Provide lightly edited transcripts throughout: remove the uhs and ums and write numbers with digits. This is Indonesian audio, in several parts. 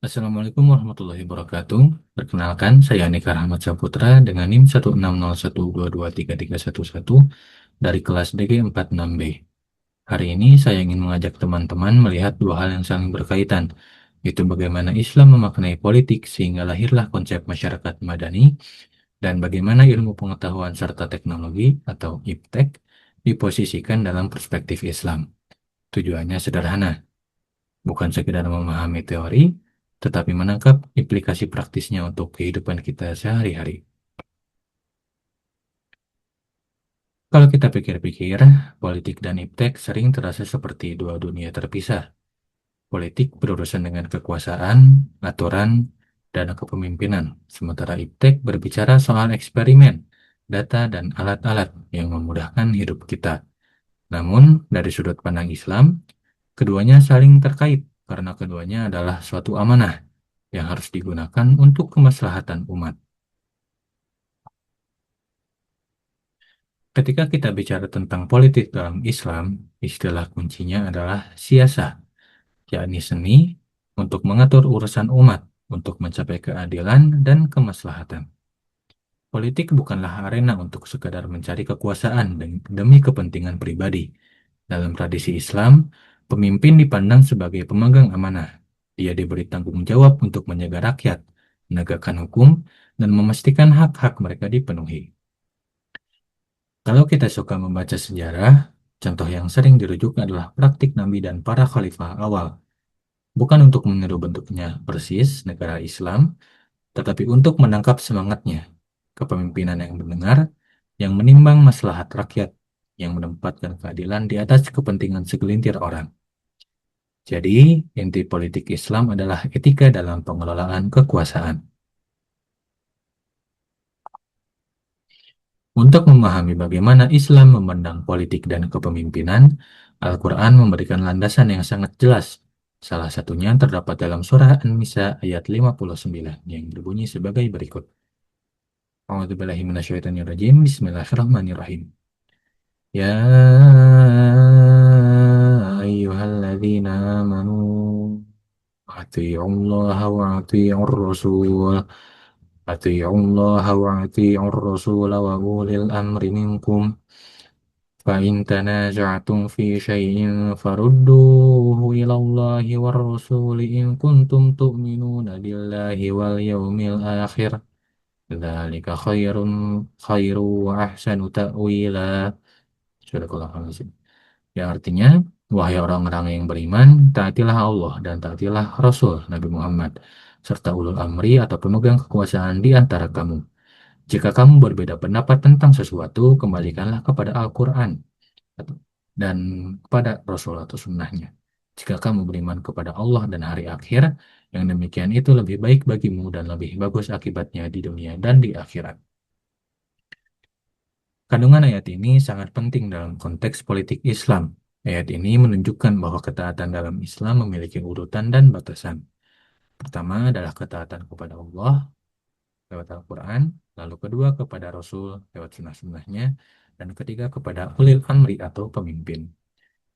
Assalamualaikum warahmatullahi wabarakatuh. Perkenalkan, saya Nika Rahmat Saputra dengan NIM 16012233111 dari kelas DG 46B. Hari ini saya ingin mengajak teman-teman melihat dua hal yang saling berkaitan, yaitu bagaimana Islam memaknai politik sehingga lahirlah konsep masyarakat madani, dan bagaimana ilmu pengetahuan serta teknologi atau IPTEK diposisikan dalam perspektif Islam. Tujuannya sederhana, bukan sekedar memahami teori, tetapi menangkap implikasi praktisnya untuk kehidupan kita sehari-hari. Kalau kita pikir-pikir, politik dan iptek sering terasa seperti dua dunia terpisah. Politik berurusan dengan kekuasaan, aturan, dan kepemimpinan, sementara iptek berbicara soal eksperimen, data, dan alat-alat yang memudahkan hidup kita. Namun, dari sudut pandang Islam, keduanya saling terkait karena keduanya adalah suatu amanah yang harus digunakan untuk kemaslahatan umat. Ketika kita bicara tentang politik dalam Islam, istilah kuncinya adalah siasah, yakni seni untuk mengatur urusan umat, untuk mencapai keadilan dan kemaslahatan. Politik bukanlah arena untuk sekadar mencari kekuasaan demi kepentingan pribadi. Dalam tradisi Islam, pemimpin dipandang sebagai pemegang amanah. Dia diberi tanggung jawab untuk menjaga rakyat, menegakkan hukum, dan memastikan hak-hak mereka dipenuhi. Kalau kita suka membaca sejarah, contoh yang sering dirujuk adalah praktik Nabi dan para khalifah awal, bukan untuk meniru bentuknya persis negara Islam, tetapi untuk menangkap semangatnya, kepemimpinan yang mendengar, yang menimbang maslahat rakyat, yang menempatkan keadilan di atas kepentingan segelintir orang. Jadi, inti politik Islam adalah etika dalam pengelolaan kekuasaan. Untuk memahami bagaimana Islam memandang politik dan kepemimpinan, Al-Quran memberikan landasan yang sangat jelas. Salah satunya terdapat dalam surah An-Nisa ayat 59 yang berbunyi sebagai berikut. A'udzubillahi minasyaitonirrajim. Bismillahirrahmanirrahim. Ya ayyuhalladzina amanu ati'ullaha wa ati'ur rasul. Ati'ullaha wa ati'ur rasul wa ulil amri minkum. فإن تنازعتم في شيء فردوه إلى الله والرسول إن كنتم تؤمنون بالله واليوم الآخر ذلك خير وأحسن تأويلا. Sadaqallahul yang artinya, wahai orang-orang yang beriman, taatilah Allah dan taatilah Rasul Nabi Muhammad, serta ulul amri atau pemegang kekuasaan di antara kamu. Jika kamu berbeda pendapat tentang sesuatu, kembalikanlah kepada Al-Quran dan kepada Rasul atau sunnahnya. Jika kamu beriman kepada Allah dan hari akhir, yang demikian itu lebih baik bagimu dan lebih bagus akibatnya di dunia dan di akhirat. Kandungan ayat ini sangat penting dalam konteks politik Islam. Ayat ini menunjukkan bahwa ketaatan dalam Islam memiliki urutan dan batasan. Pertama adalah ketaatan kepada Allah lewat Al-Quran, lalu kedua kepada Rasul lewat sunnah-sunnahnya, dan ketiga kepada ulil amri atau pemimpin.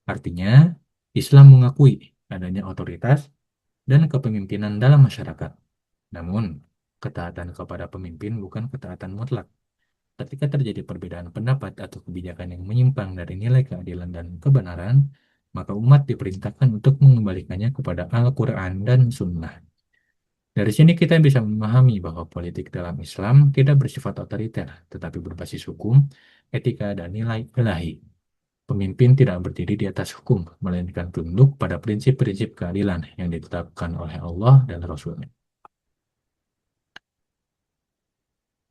Artinya, Islam mengakui adanya otoritas dan kepemimpinan dalam masyarakat. Namun, ketaatan kepada pemimpin bukan ketaatan mutlak. Ketika terjadi perbedaan pendapat atau kebijakan yang menyimpang dari nilai keadilan dan kebenaran, maka umat diperintahkan untuk mengembalikannya kepada Al-Quran dan Sunnah. Dari sini kita bisa memahami bahwa politik dalam Islam tidak bersifat otoriter, tetapi berbasis hukum, etika, dan nilai ilahi. Pemimpin tidak berdiri di atas hukum, melainkan tunduk pada prinsip-prinsip keadilan yang ditetapkan oleh Allah dan Rasul-Nya.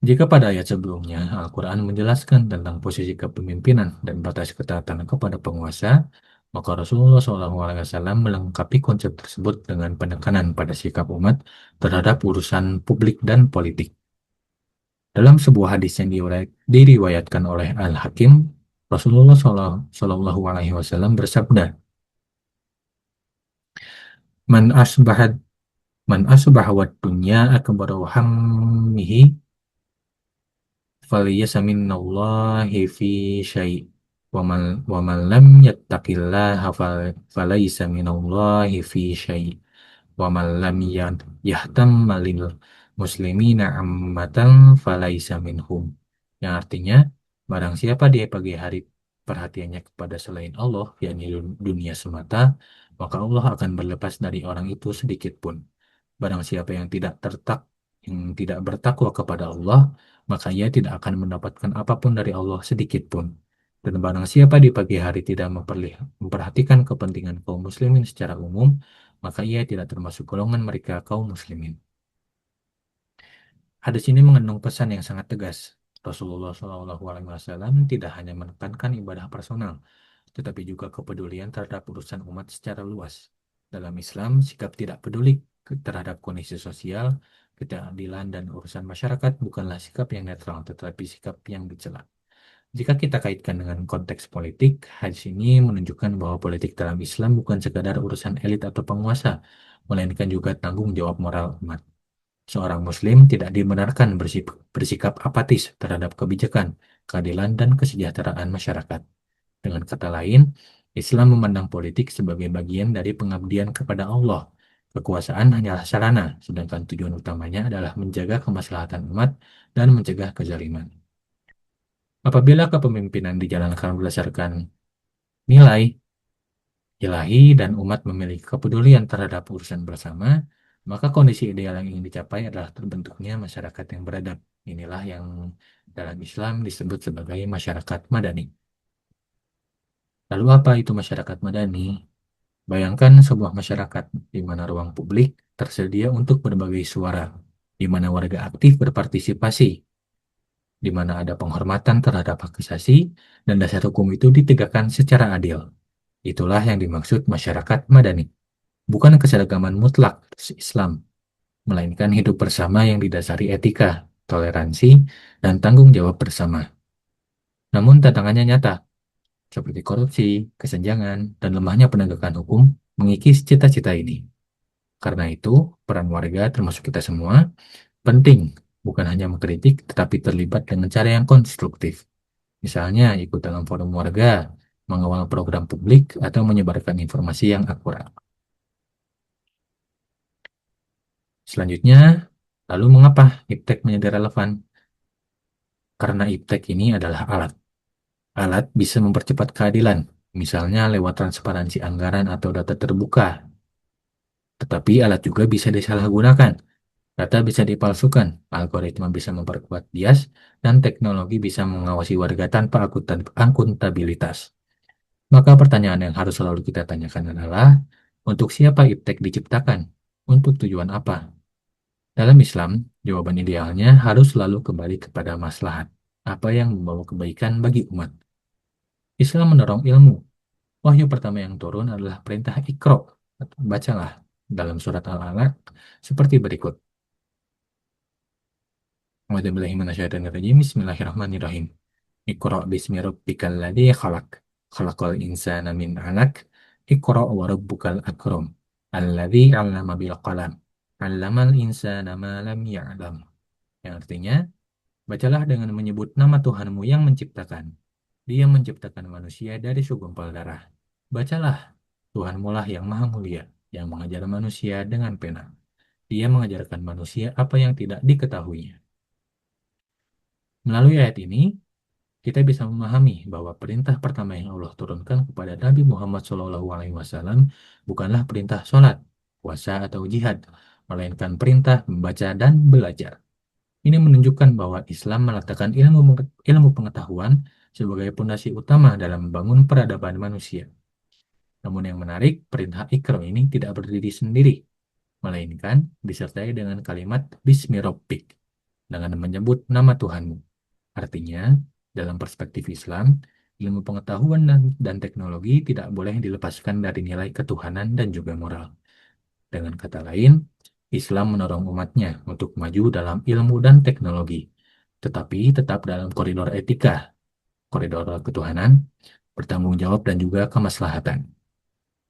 Jika pada ayat sebelumnya Al-Quran menjelaskan tentang posisi kepemimpinan dan batas ketaatan kepada penguasa, maka Rasulullah SAW melengkapi konsep tersebut dengan penekanan pada sikap umat terhadap urusan publik dan politik. Dalam sebuah hadis yang diriwayatkan oleh Al-Hakim, Rasulullah SAW bersabda, "Man asbahat man asbaha wad dunya akbaru hammihi falyasaminallahi fi syai' wa man lam yattaqillaha falaysa minallahi fi syai' wa man lam yahtamma lil muslimina ammatan falaisa minhum. Yang artinya, barang siapa di pagi hari perhatiannya kepada selain Allah, yakni dunia semata, maka Allah akan berlepas dari orang itu sedikit pun. Barang siapa yang tidak bertakwa kepada Allah, maka ia tidak akan mendapatkan apapun dari Allah sedikit pun. Dan barang siapa di pagi hari tidak memperhatikan kepentingan kaum muslimin secara umum, maka ia tidak termasuk golongan mereka kaum muslimin. Hadis ini mengandung pesan yang sangat tegas. Rasulullah SAW tidak hanya menekankan ibadah personal, tetapi juga kepedulian terhadap urusan umat secara luas. Dalam Islam, sikap tidak peduli terhadap kondisi sosial, keadilan, dan urusan masyarakat bukanlah sikap yang netral, tetapi sikap yang dicela. Jika kita kaitkan dengan konteks politik, hadis ini menunjukkan bahwa politik dalam Islam bukan sekadar urusan elit atau penguasa, melainkan juga tanggung jawab moral umat. Seorang Muslim tidak dibenarkan bersikap apatis terhadap kebijakan, keadilan, dan kesejahteraan masyarakat. Dengan kata lain, Islam memandang politik sebagai bagian dari pengabdian kepada Allah. Kekuasaan hanyalah sarana, sedangkan tujuan utamanya adalah menjaga kemaslahatan umat dan mencegah kezaliman. Apabila kepemimpinan dijalankan berdasarkan nilai ilahi dan umat memiliki kepedulian terhadap urusan bersama, maka kondisi ideal yang ingin dicapai adalah terbentuknya masyarakat yang beradab. Inilah yang dalam Islam disebut sebagai masyarakat madani. Lalu apa itu masyarakat madani? Bayangkan sebuah masyarakat di mana ruang publik tersedia untuk berbagai suara, di mana warga aktif berpartisipasi, di mana ada penghormatan terhadap hak asasi, dan dasar hukum itu ditegakkan secara adil. Itulah yang dimaksud masyarakat madani. Bukan keseragaman mutlak Islam, melainkan hidup bersama yang didasari etika, toleransi, dan tanggung jawab bersama. Namun tantangannya nyata, seperti korupsi, kesenjangan, dan lemahnya penegakan hukum mengikis cita-cita ini. Karena itu, peran warga termasuk kita semua penting, bukan hanya mengkritik, tetapi terlibat dengan cara yang konstruktif. Misalnya, ikut dalam forum warga, mengawal program publik, atau menyebarkan informasi yang akurat. Selanjutnya, lalu mengapa iptek menjadi relevan? Karena iptek ini adalah alat. Alat bisa mempercepat keadilan, misalnya lewat transparansi anggaran atau data terbuka. Tetapi alat juga bisa disalahgunakan. Data bisa dipalsukan, algoritma bisa memperkuat bias, dan teknologi bisa mengawasi warga tanpa akuntabilitas. Maka pertanyaan yang harus selalu kita tanyakan adalah, untuk siapa iptek diciptakan? Untuk tujuan apa? Dalam Islam, jawaban idealnya harus selalu kembali kepada maslahat. Apa yang membawa kebaikan bagi umat. Islam mendorong ilmu. Wahyu pertama yang turun adalah perintah Iqra. Bacalah dalam surat Al-Alaq seperti berikut. Bismillahirrahmanirrahim. Iqra bismi rabbikal ladzi khalaq. Khalaqal insana min 'alaq. Iqra wa rabbukal akram. Alladzi 'allama bil qalam. 'Allamal insana ma lam ya'lam. Yang artinya, bacalah dengan menyebut nama Tuhanmu yang menciptakan. Dia menciptakan manusia dari segumpal darah. Bacalah, Tuhanmu lah yang maha mulia, yang mengajar manusia dengan pena. Dia mengajarkan manusia apa yang tidak diketahuinya. Melalui ayat ini, kita bisa memahami bahwa perintah pertama yang Allah turunkan kepada Nabi Muhammad SAW bukanlah perintah sholat, puasa, atau jihad, melainkan perintah membaca dan belajar. Ini menunjukkan bahwa Islam meletakkan ilmu pengetahuan sebagai pondasi utama dalam membangun peradaban manusia. Namun yang menarik, perintah Iqra ini tidak berdiri sendiri, melainkan disertai dengan kalimat Bismi Rabbik, dengan menyebut nama Tuhanmu. Artinya, dalam perspektif Islam, ilmu pengetahuan dan teknologi tidak boleh dilepaskan dari nilai ketuhanan dan juga moral. Dengan kata lain, Islam mendorong umatnya untuk maju dalam ilmu dan teknologi, tetapi tetap dalam koridor etika, koridor ketuhanan, bertanggung jawab, dan juga kemaslahatan.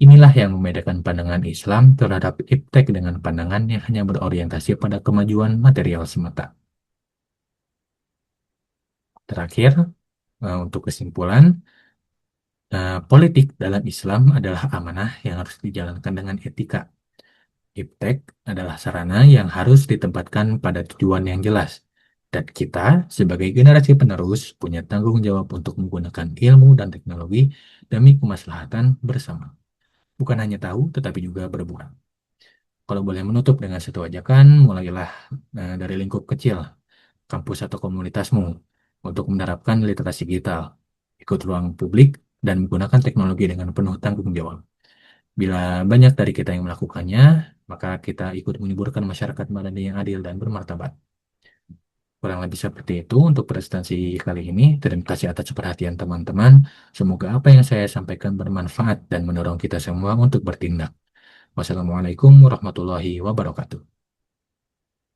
Inilah yang membedakan pandangan Islam terhadap iptek dengan pandangan yang hanya berorientasi pada kemajuan material semata. Terakhir, untuk kesimpulan, politik dalam Islam adalah amanah yang harus dijalankan dengan etika. Iptek adalah sarana yang harus ditempatkan pada tujuan yang jelas. Dan kita, sebagai generasi penerus, punya tanggung jawab untuk menggunakan ilmu dan teknologi demi kemaslahatan bersama. Bukan hanya tahu, tetapi juga berbuat. Kalau boleh menutup dengan satu ajakan, mulailah dari lingkup kecil, kampus atau komunitasmu, untuk menerapkan literasi digital, ikut ruang publik, dan menggunakan teknologi dengan penuh tanggung jawab. Bila banyak dari kita yang melakukannya, maka kita ikut menyuburkan masyarakat madani yang adil dan bermartabat. Kurang lebih seperti itu untuk presentasi kali ini. Terima kasih atas perhatian teman-teman. Semoga apa yang saya sampaikan bermanfaat dan mendorong kita semua untuk bertindak. Wassalamualaikum warahmatullahi wabarakatuh.